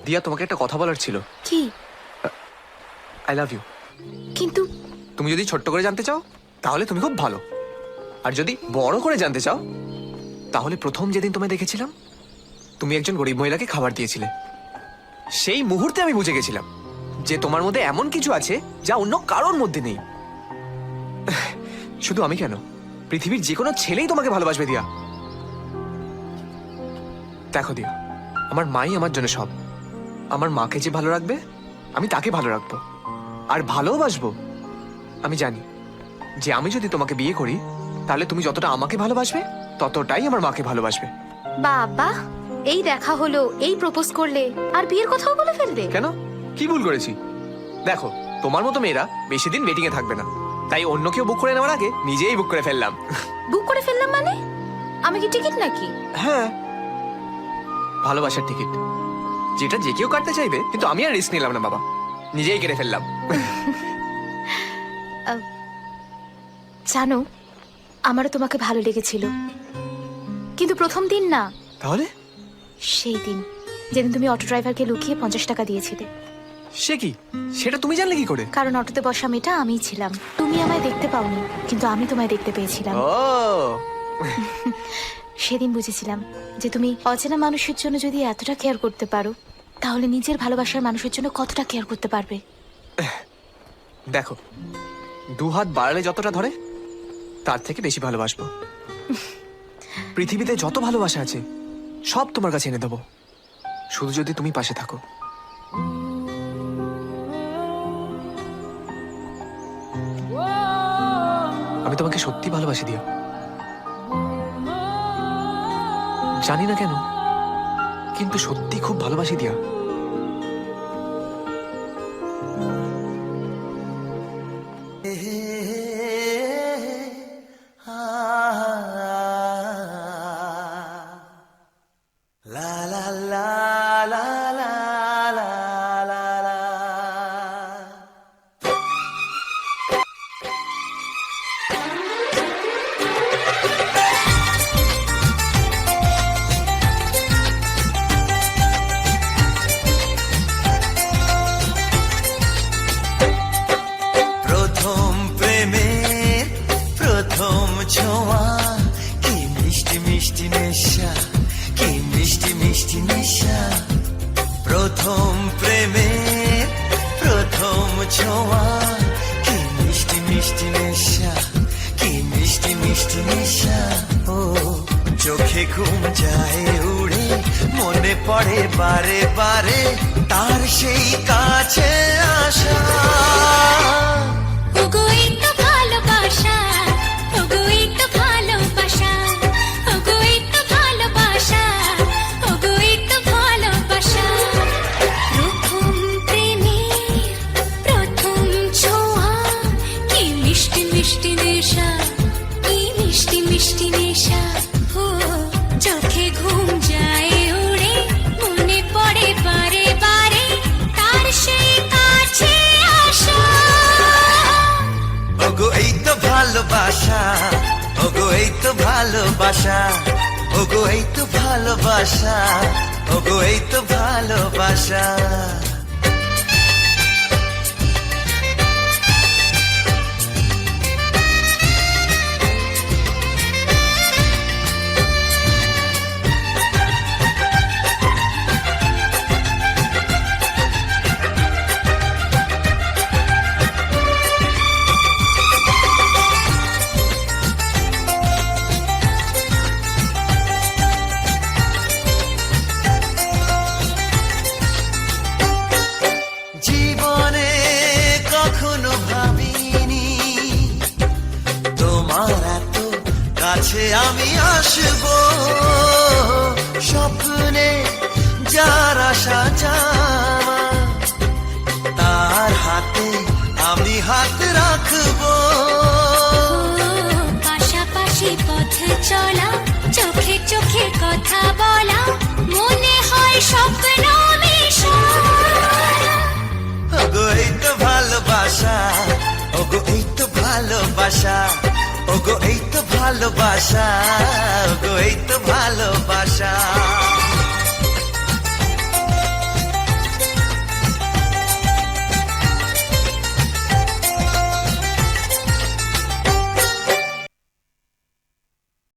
দিয়া, তোমাকে একটা কথা বলার ছিল। কি? I love you. কিন্তু তুমি যদি ছোট্ট করে জানতে চাও তাহলে তুমি খুব ভালো, আর যদি বড় করে জানতে চাও তাহলে প্রথম যেদিন তোমায় দেখেছিলাম তুমি একজন গরিব মহিলাকে খাবার দিয়েছিলে, সেই মুহূর্তে আমি বুঝে গেছিলাম যে তোমার মধ্যে এমন কিছু আছে যা অন্য কারোর মধ্যে নেই। শুধু আমি কেন, পৃথিবীর যে কোনো ছেলেই তোমাকে ভালোবাসবে দিয়া। দেখো দিয়া, আমার মাই আমার জন্য সব। আমার মাকে যে ভালো রাখবে আমি তাকে ভালো রাখবো, আর ভালোবাসবো। আমি জানি যে আমি যদি তোমাকে বিয়ে করি তাহলে তুমি যতটা আমাকে ভালোবাসবে ততটাই আমার মাকে ভালোবাসবে। বাবা, এই দেখা হলো, এই প্রপোজ করলে, আর বিয়ের কথাও বলে ফেলবে? কেন, কি ভুল করেছি? দেখো, তোমার মতো মেয়েরা বেশি দিন ওয়েটিং এ থাকবে না, তাই অন্য কেউ বুক করে নেওয়ার আগে নিজেই বুক করে ফেললাম। বুক করে ফেললাম মানে? আমি কি টিকিট নাকি? হ্যাঁ, ভালোবাসার টিকিট, যেটা যে কেউ কাটতে চাইবে, কিন্তু আমি আর রিস্ক নিলাম না বাবা, নিজেই কেটে ফেললাম। জানো, আমারও তোমাকে ভালো লেগেছিল, কিন্তু প্রথম দিন না। তাহলে? সেই দিন যেদিন তুমি অটো ড্রাইভারকে লুকিয়ে 50 টাকা দিয়েছিলে। সে কি? সেটা তুমি জানলে কি করে? কারণ অটোতে বসা মেয়েটা আমিই ছিলাম। তুমি আমায় দেখতে পাওনি, কিন্তু আমি তোমায় দেখতে পেয়েছিলাম। ও, সেদিন বুঝেছিলাম যে তুমি অচেনা মানুষের জন্য যদি এতটা কেয়ার করতে পারো, তাহলে নিজের ভালোবাসার মানুষের জন্য কতটা কেয়ার করতে পারবে। দেখো, 2 হাত বাড়ালে যতটা ধরে তার থেকে বেশি ভালোবাসবো। পৃথিবীতে যত ভালোবাসা আছে সব তোমার কাছে এনে দেবো, শুধু যদি তুমি পাশে থাকো। আমি তোমাকে সত্যি ভালোবাসি দিয়া, জানি না কেন, কিন্তু সত্যি খুব ভালোবাসি দিয়া। ছোঁয়া কি মিষ্টি মিষ্টি নেশা, কি মিষ্টি মিষ্টি নেশা। প্রথম প্রেমের প্রথম ছোঁয়া কি মিষ্টি মিষ্টি নেশা, কি মিষ্টি মিষ্টি নেশা। ও চোখে ঘুম যায় উড়ে, মনে পড়ে বারে বারে তার সেই কাছে আসা। চোখে ঘুম যায় উড়ে, মনে পড়ে বারে বারে তার সেই কাছে আসা। ওগো এই তো ভালোবাসা, ওগো এই তো ভালোবাসা, ওগো এই তো ভালোবাসা, ওগো এই তো ভালোবাসা। জীবনে কখনো ভাবিনি তোমার এত কাছে আমি আসবো, স্বপ্নে যার আশা যাওয়া তার হাতে আমি হাত রাখবো। পাশাপাশি পথ চলা, চোখে চোখে কথা বলা, মনে হয় স্বপ্ন মিশা। ওগো এই তো ভালোবাসা, ওগো এই তো ভালোবাসা, ওগো এই তো ভালোবাসা, ওগো এই তো ভালোবাসা।